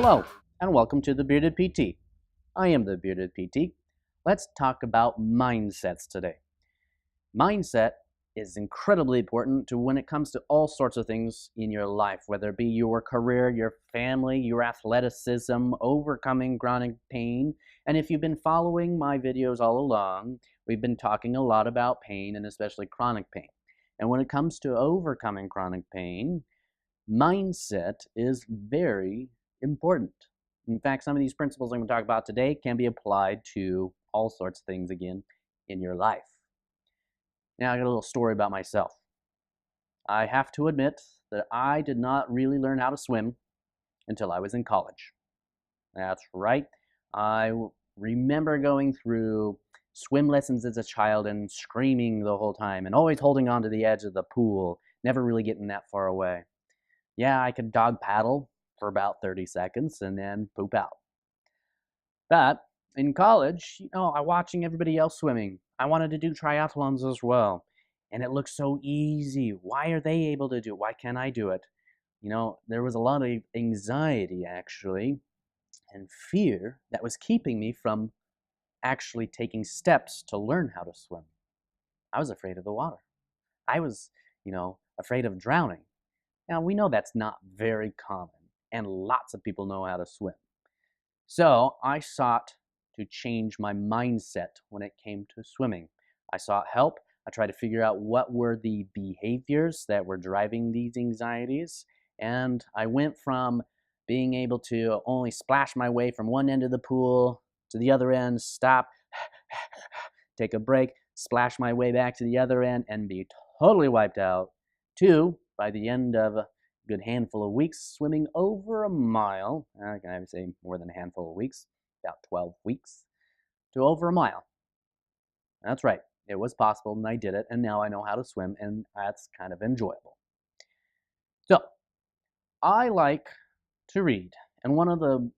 Hello, and welcome to the Bearded PT. I am the Bearded PT. Let's talk about mindsets today. Mindset is incredibly important to when it comes to all sorts of things in your life, whether it be your career, your family, your athleticism, overcoming chronic pain. And if you've been following my videos all along, we've been talking a lot about pain and especially chronic pain. And when it comes to overcoming chronic pain, mindset is very important. In fact, some of these principles I'm going to talk about today can be applied to all sorts of things again in your life. Now, I got a little story about myself. I have to admit that I did not really learn how to swim until I was in college. That's right. I remember going through swim lessons as a child and screaming the whole time and always holding on to the edge of the pool, never really getting that far away. Yeah, I could dog paddle for about 30 seconds and then poop out. But in college, I watching everybody else swimming. I wanted to do triathlons as well. And it looked so easy. Why are they able to do it? Why can't I do it? There was a lot of anxiety actually and fear that was keeping me from actually taking steps to learn how to swim. I was afraid of the water. I was, afraid of drowning. Now, we know that's not very common, and lots of people know how to swim. So I sought to change my mindset when it came to swimming. I sought help. I tried to figure out what were the behaviors that were driving these anxieties, and I went from being able to only splash my way from one end of the pool to the other end, stop, take a break, splash my way back to the other end, and be totally wiped out, to, by the end of a good handful of weeks, swimming over a mile. I can say more than a handful of weeks, about 12 weeks, to over a mile. That's right. It was possible, and I did it, and now I know how to swim, and that's kind of enjoyable. So, I like to read, and one of the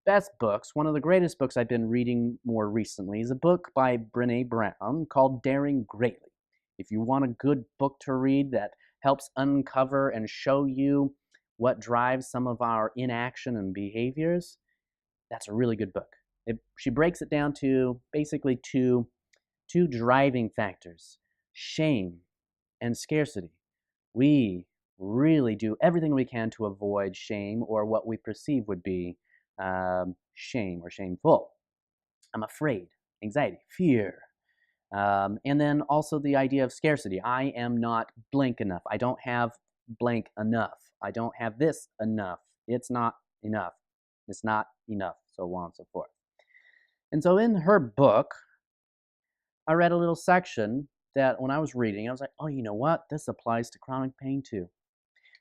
best books, one of the greatest books I've been reading more recently is a book by Brené Brown called Daring Greatly. If you want a good book to read that helps uncover and show you what drives some of our inaction and behaviors, that's a really good book. She breaks it down to basically two driving factors: shame and scarcity. We really do everything we can to avoid shame or what we perceive would be shame or shameful. I'm afraid, anxiety, fear. And then also the idea of scarcity. I am not blank enough. I don't have blank enough. I don't have this enough. It's not enough. It's not enough, so on and so forth. And so in her book, I read a little section that when I was reading, I was like, oh, you know what? This applies to chronic pain too.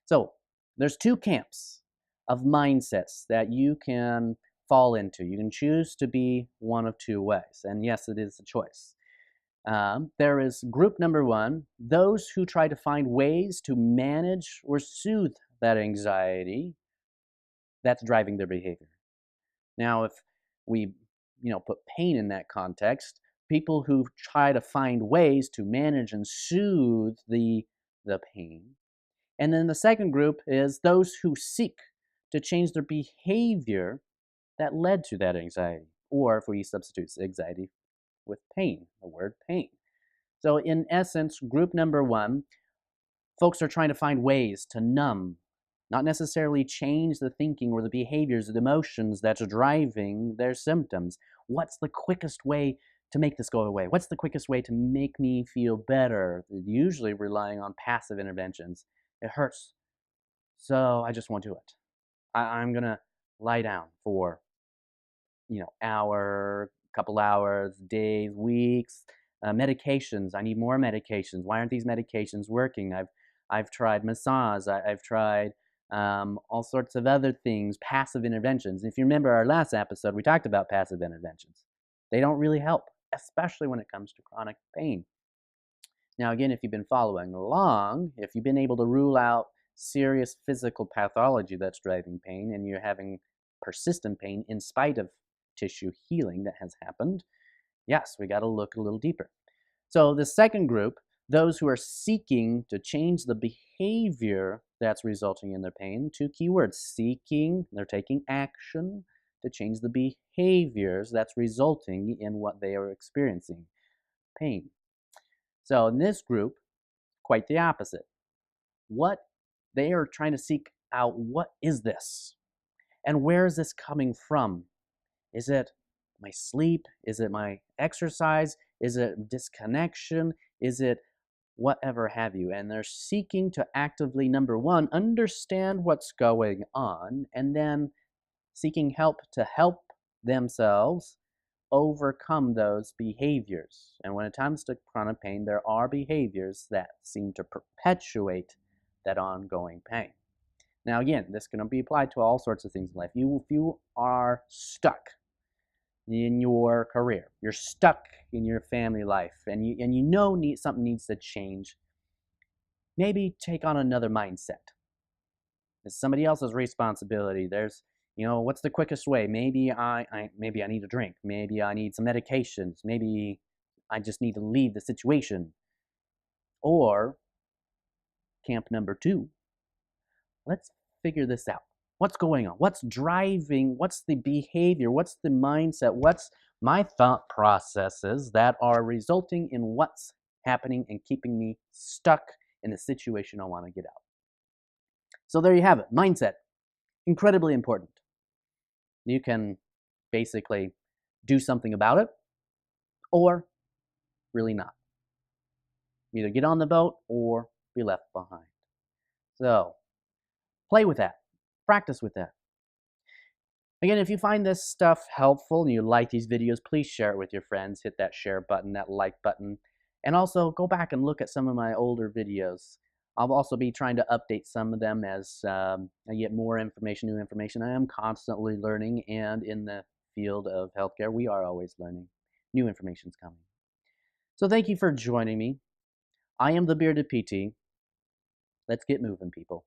So there's two camps of mindsets that you can fall into. You can choose to be one of two ways. And yes, it is a choice. There is group number one, those who try to find ways to manage or soothe that anxiety that's driving their behavior. Now, if we, put pain in that context, people who try to find ways to manage and soothe the pain. And then the second group is those who seek to change their behavior that led to that anxiety. Or if we substitute anxiety with pain, the word pain. So in essence, group number one, folks are trying to find ways to numb, not necessarily change the thinking or the behaviors or the emotions that's driving their symptoms. What's the quickest way to make this go away? What's the quickest way to make me feel better? Usually relying on passive interventions. It hurts, so I just won't do it. I'm going to lie down for, hour, couple hours, days, weeks. Medications. I need more medications. Why aren't these medications working? I've tried massage. I've tried all sorts of other things, passive interventions. If you remember our last episode, we talked about passive interventions. They don't really help, especially when it comes to chronic pain. Now, again, if you've been following along, if you've been able to rule out serious physical pathology that's driving pain and you're having persistent pain in spite of tissue healing that has happened, yes, we got to look a little deeper. So the second group, those who are seeking to change the behavior that's resulting in their pain. Two keywords: seeking, they're taking action to change the behaviors that's resulting in what they are experiencing, pain. So in this group, quite the opposite. What they are trying to seek out, what is this? And where is this coming from? Is it my sleep? Is it my exercise? Is it disconnection? Is it whatever have you? And they're seeking to actively, number one, understand what's going on, and then seeking help to help themselves overcome those behaviors. And when it comes to chronic pain, there are behaviors that seem to perpetuate that ongoing pain. Now, again, this can be applied to all sorts of things in life. If you are stuck in your career, you're stuck in your family life, and you know something needs to change, maybe take on another mindset. It's somebody else's responsibility. There's, what's the quickest way? Maybe maybe I need a drink. Maybe I need some medications. Maybe I just need to leave the situation. Or camp number 2, let's figure this out. What's going on? What's driving? What's the behavior? What's the mindset? What's my thought processes that are resulting in what's happening and keeping me stuck in the situation I want to get out? So there you have it. Mindset, incredibly important. You can basically do something about it or really not. Either get on the boat or be left behind. So play with that. Practice with that. Again, if you find this stuff helpful and you like these videos, please share it with your friends. Hit that share button, that like button. And also go back and look at some of my older videos. I'll also be trying to update some of them as I get more information, new information. I am constantly learning, and in the field of healthcare, we are always learning. New information's coming. So thank you for joining me. I am the Bearded PT. Let's get moving, people.